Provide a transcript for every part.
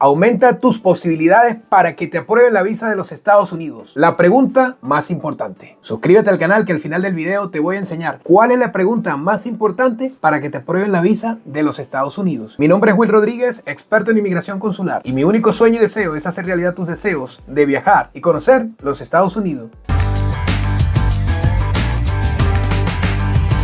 Aumenta tus posibilidades para que te aprueben la visa de los Estados Unidos. La pregunta más importante. Suscríbete al canal que al final del video te voy a enseñar cuál es la pregunta más importante para que te aprueben la visa de los Estados Unidos. Mi nombre es Will Rodríguez, experto en inmigración consular, y mi único sueño y deseo es hacer realidad tus deseos de viajar y conocer los Estados Unidos.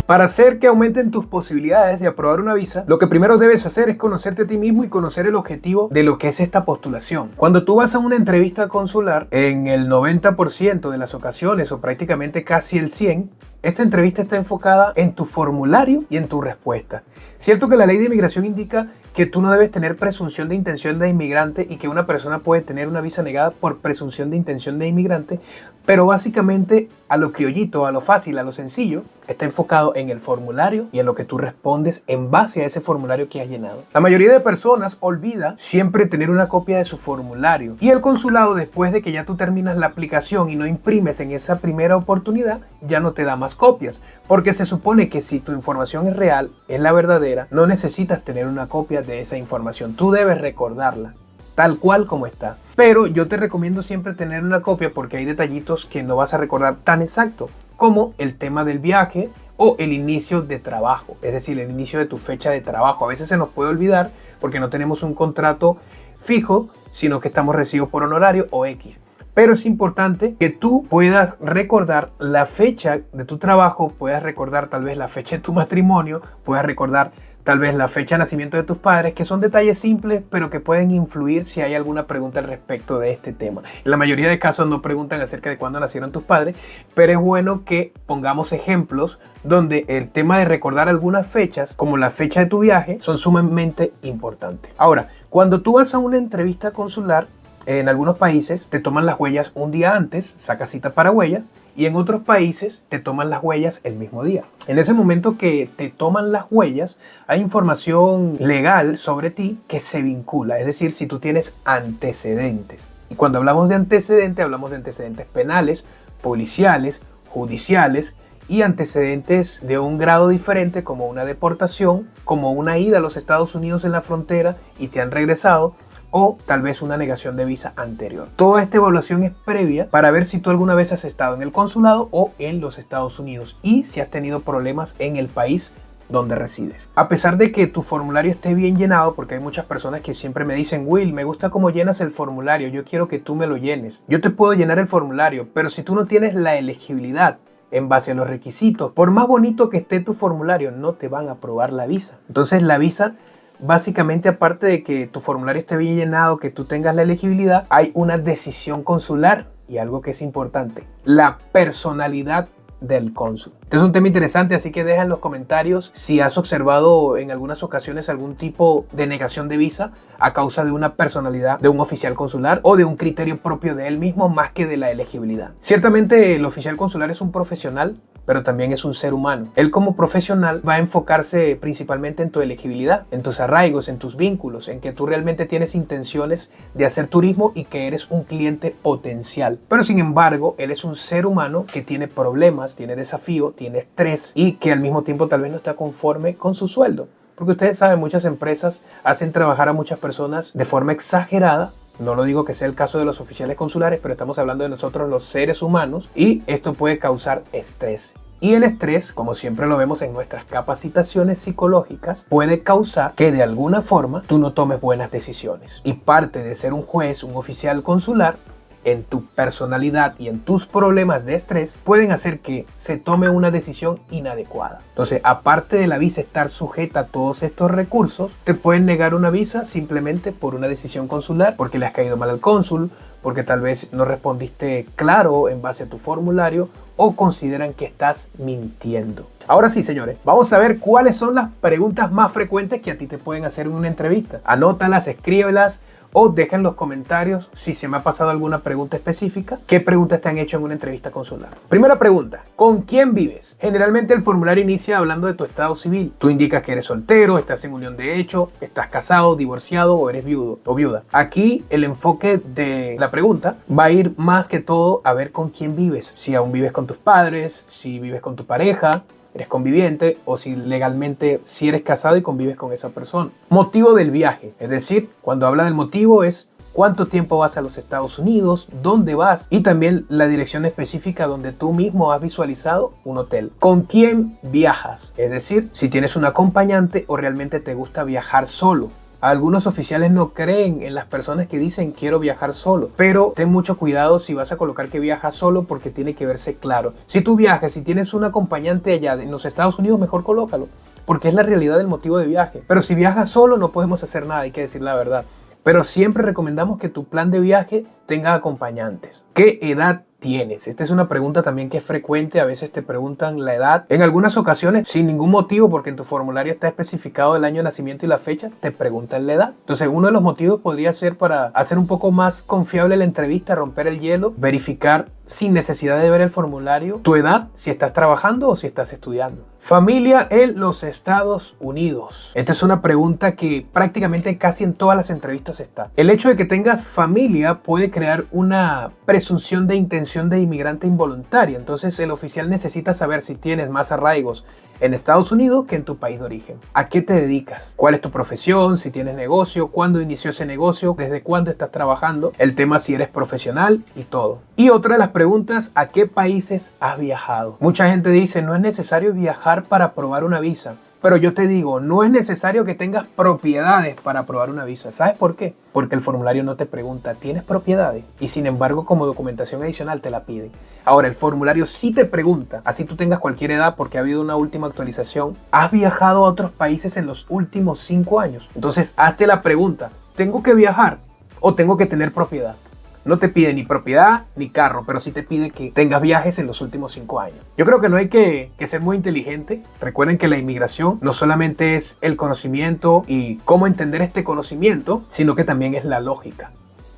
Para hacer que aumenten tus posibilidades de aprobar una visa, lo que primero debes hacer es conocerte a ti mismo y conocer el objetivo de lo que es esta postulación. Cuando tú vas a una entrevista consular, en el 90% de las ocasiones, o prácticamente casi el 100%, esta entrevista está enfocada en tu formulario y en tu respuesta. Cierto que la ley de inmigración indica que tú no debes tener presunción de intención de inmigrante y que una persona puede tener una visa negada por presunción de intención de inmigrante, pero básicamente a lo criollito, a lo fácil, a lo sencillo, está enfocado en el formulario y en lo que tú respondes en base a ese formulario que has llenado. La mayoría de personas olvida siempre tener una copia de su formulario y el consulado, después de que ya tú terminas la aplicación y no imprimes en esa primera oportunidad, ya no te da más copias, porque se supone que si tu información es real, es la verdadera, no necesitas tener una copia de esa información, tú debes recordarla tal cual como está. Pero yo te recomiendo siempre tener una copia porque hay detallitos que no vas a recordar tan exacto, como el tema del viaje o el inicio de trabajo, es decir, el inicio de tu fecha de trabajo. A veces se nos puede olvidar porque no tenemos un contrato fijo, sino que estamos recibidos por honorario o X. Pero es importante que tú puedas recordar la fecha de tu trabajo, puedas recordar tal vez la fecha de tu matrimonio, puedas recordar tal vez la fecha de nacimiento de tus padres, que son detalles simples, pero que pueden influir si hay alguna pregunta al respecto de este tema. En la mayoría de casos no preguntan acerca de cuándo nacieron tus padres, pero es bueno que pongamos ejemplos donde el tema de recordar algunas fechas, como la fecha de tu viaje, son sumamente importantes. Ahora, cuando tú vas a una entrevista consular, en algunos países te toman las huellas un día antes, sacas cita para huella, y en otros países te toman las huellas el mismo día. En ese momento que te toman las huellas, hay información legal sobre ti que se vincula, es decir, si tú tienes antecedentes. Y cuando hablamos de antecedentes, hablamos de antecedentes penales, policiales, judiciales y antecedentes de un grado diferente, como una deportación, como una ida a los Estados Unidos en la frontera y te han regresado, o tal vez una negación de visa anterior. Toda esta evaluación es previa para ver si tú alguna vez has estado en el consulado o en los Estados Unidos y si has tenido problemas en el país donde resides. A pesar de que tu formulario esté bien llenado, porque hay muchas personas que siempre me dicen: Will, me gusta cómo llenas el formulario, yo quiero que tú me lo llenes. Yo te puedo llenar el formulario, pero si tú no tienes la elegibilidad en base a los requisitos, por más bonito que esté tu formulario, no te van a aprobar la visa. Entonces la visa, básicamente, aparte de que tu formulario esté bien llenado, que tú tengas la elegibilidad, hay una decisión consular y algo que es importante: la personalidad del cónsul. Este es un tema interesante, así que deja en los comentarios si has observado en algunas ocasiones algún tipo de negación de visa a causa de una personalidad de un oficial consular o de un criterio propio de él mismo más que de la elegibilidad. Ciertamente el oficial consular es un profesional, pero también es un ser humano. Él, como profesional, va a enfocarse principalmente en tu elegibilidad, en tus arraigos, en tus vínculos, en que tú realmente tienes intenciones de hacer turismo y que eres un cliente potencial. Pero sin embargo, él es un ser humano que tiene problemas, tiene desafío, tiene estrés y que al mismo tiempo tal vez no está conforme con su sueldo. Porque ustedes saben, muchas empresas hacen trabajar a muchas personas de forma exagerada. No lo digo que sea el caso de los oficiales consulares, pero estamos hablando de nosotros, los seres humanos, y esto puede causar estrés. Y el estrés, como siempre lo vemos en nuestras capacitaciones psicológicas, puede causar que de alguna forma tú no tomes buenas decisiones. Y parte de ser un juez, un oficial consular, en tu personalidad y en tus problemas de estrés, pueden hacer que se tome una decisión inadecuada. Entonces, aparte de la visa estar sujeta a todos estos recursos, te pueden negar una visa simplemente por una decisión consular, porque le has caído mal al cónsul, porque tal vez no respondiste claro en base a tu formulario, o consideran que estás mintiendo. Ahora sí, señores, vamos a ver cuáles son las preguntas más frecuentes que a ti te pueden hacer en una entrevista. Anótalas, escríbelas, o deja en los comentarios si se me ha pasado alguna pregunta específica, qué preguntas te han hecho en una entrevista consular. Primera pregunta: ¿con quién vives? Generalmente el formulario inicia hablando de tu estado civil. Tú indicas que eres soltero, estás en unión de hecho, estás casado, divorciado o eres viudo o viuda. Aquí el enfoque de la pregunta va a ir más que todo a ver con quién vives. Si aún vives con tus padres, si vives con tu pareja, eres conviviente o si legalmente si eres casado y convives con esa persona. Motivo del viaje, es decir, cuando habla del motivo es cuánto tiempo vas a los Estados Unidos, dónde vas y también la dirección específica donde tú mismo has visualizado un hotel. ¿Con quién viajas? Es decir, si tienes un acompañante o realmente te gusta viajar solo. Algunos oficiales no creen en las personas que dicen quiero viajar solo, pero ten mucho cuidado si vas a colocar que viajas solo porque tiene que verse claro. Si tú viajas, si tienes un acompañante allá en los Estados Unidos, mejor colócalo, porque es la realidad del motivo de viaje. Pero si viajas solo no podemos hacer nada, hay que decir la verdad. Pero siempre recomendamos que tu plan de viaje tenga acompañantes. ¿Qué edad tienes? Esta es una pregunta también que es frecuente. A veces te preguntan la edad. En algunas ocasiones, sin ningún motivo, porque en tu formulario está especificado el año de nacimiento y la fecha, te preguntan la edad. Entonces, uno de los motivos podría ser para hacer un poco más confiable la entrevista, romper el hielo, verificar sin necesidad de ver el formulario tu edad, si estás trabajando o si estás estudiando. Familia en los Estados Unidos. Esta es una pregunta que prácticamente casi en todas las entrevistas está. El hecho de que tengas familia puede crear una presunción de intención de inmigrante involuntaria. Entonces el oficial necesita saber si tienes más arraigos en Estados Unidos que en tu país de origen. ¿A qué te dedicas? ¿Cuál es tu profesión? Si tienes negocio, ¿cuándo inició ese negocio? ¿Desde cuándo estás trabajando? El tema si eres profesional y todo. Y otra de las preguntas, ¿a qué países has viajado? Mucha gente dice, no es necesario viajar para aprobar una visa. Pero yo te digo, no es necesario que tengas propiedades para aprobar una visa. ¿Sabes por qué? Porque el formulario no te pregunta, ¿tienes propiedades? Y sin embargo, como documentación adicional te la piden. Ahora, el formulario sí te pregunta, así tú tengas cualquier edad porque ha habido una última actualización, ¿has viajado a otros países en los últimos 5 años? Entonces, hazte la pregunta, ¿tengo que viajar o tengo que tener propiedad? No te pide ni propiedad ni carro, pero sí te pide que tengas viajes en los últimos 5 años. Yo creo que no hay que ser muy inteligente. Recuerden que la inmigración no solamente es el conocimiento y cómo entender este conocimiento, sino que también es la lógica.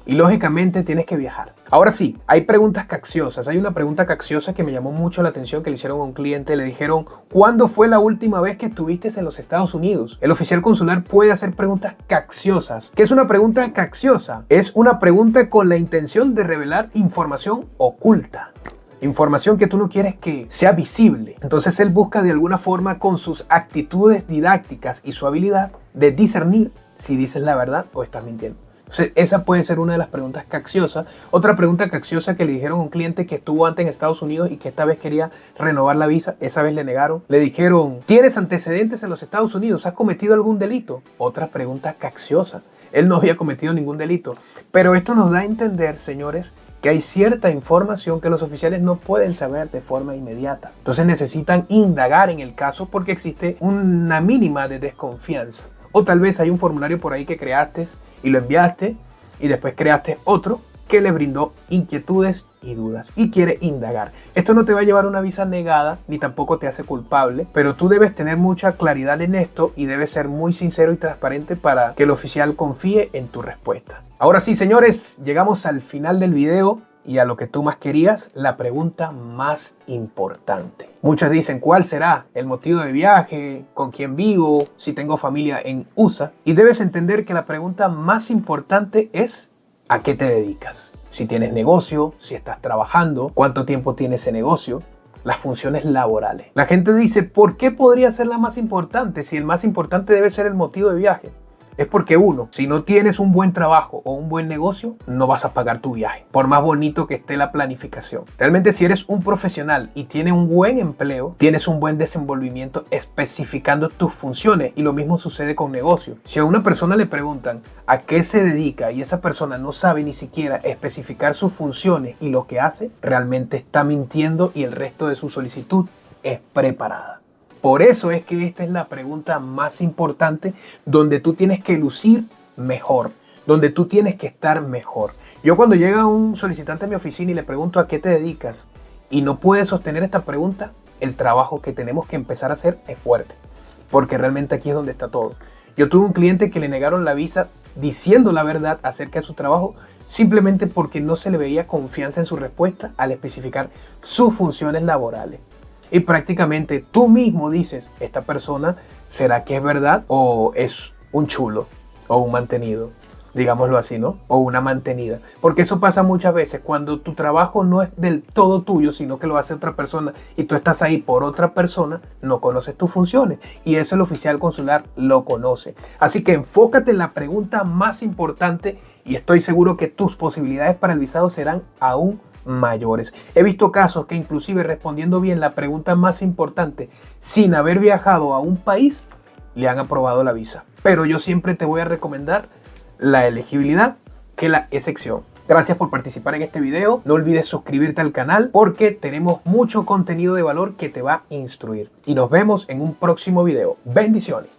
Y lógicamente tienes que viajar. Ahora sí, hay preguntas capciosas. Hay una pregunta capciosa que me llamó mucho la atención que le hicieron a un cliente. Le dijeron, ¿cuándo fue la última vez que estuviste en los Estados Unidos? El oficial consular puede hacer preguntas capciosas. ¿Qué es una pregunta capciosa? Es una pregunta con la intención de revelar información oculta. Información que tú no quieres que sea visible. Entonces él busca de alguna forma con sus actitudes didácticas y su habilidad de discernir si dices la verdad o estás mintiendo. Entonces, esa puede ser una de las preguntas capciosas. Otra pregunta capciosa que le dijeron a un cliente que estuvo antes en Estados Unidos y que esta vez quería renovar la visa. Esa vez le negaron. Le dijeron, ¿tienes antecedentes en los Estados Unidos? ¿Has cometido algún delito? Otra pregunta capciosa. Él no había cometido ningún delito. Pero esto nos da a entender, señores, que hay cierta información que los oficiales no pueden saber de forma inmediata. Entonces necesitan indagar en el caso porque existe una mínima de desconfianza. O tal vez hay un formulario por ahí que creaste y lo enviaste y después creaste otro que le brindó inquietudes y dudas y quiere indagar. Esto no te va a llevar a una visa negada ni tampoco te hace culpable, pero tú debes tener mucha claridad en esto y debes ser muy sincero y transparente para que el oficial confíe en tu respuesta. Ahora sí, señores, llegamos al final del video. Y a lo que tú más querías, la pregunta más importante. Muchos dicen, ¿cuál será el motivo de viaje? ¿Con quién vivo? Si tengo familia en USA. Y debes entender que la pregunta más importante es, ¿a qué te dedicas? Si tienes negocio, si estás trabajando, ¿cuánto tiempo tiene ese negocio? Las funciones laborales. La gente dice, ¿por qué podría ser la más importante? Si el más importante debe ser el motivo de viaje. Es porque uno, si no tienes un buen trabajo o un buen negocio, no vas a pagar tu viaje, por más bonito que esté la planificación. Realmente si eres un profesional y tienes un buen empleo, tienes un buen desenvolvimiento especificando tus funciones y lo mismo sucede con negocios. Si a una persona le preguntan a qué se dedica y esa persona no sabe ni siquiera especificar sus funciones y lo que hace, realmente está mintiendo y el resto de su solicitud es preparada. Por eso es que esta es la pregunta más importante donde tú tienes que lucir mejor, donde tú tienes que estar mejor. Yo cuando llega un solicitante a mi oficina y le pregunto a qué te dedicas y no puede sostener esta pregunta, el trabajo que tenemos que empezar a hacer es fuerte, porque realmente aquí es donde está todo. Yo tuve un cliente que le negaron la visa diciendo la verdad acerca de su trabajo simplemente porque no se le veía confianza en su respuesta al especificar sus funciones laborales. Y prácticamente tú mismo dices, ¿esta persona será que es verdad o es un chulo o un mantenido? digámoslo así, ¿no? O una mantenida. Porque eso pasa muchas veces cuando tu trabajo no es del todo tuyo, sino que lo hace otra persona y tú estás ahí por otra persona, no conoces tus funciones. Y eso el oficial consular lo conoce. Así que enfócate en la pregunta más importante y estoy seguro que tus posibilidades para el visado serán aún mayores. He visto casos que inclusive respondiendo bien la pregunta más importante sin haber viajado a un país, le han aprobado la visa. Pero yo siempre te voy a recomendar la elegibilidad que la excepción. Gracias por participar en este video. No olvides suscribirte al canal porque tenemos mucho contenido de valor que te va a instruir. Y nos vemos en un próximo video. Bendiciones.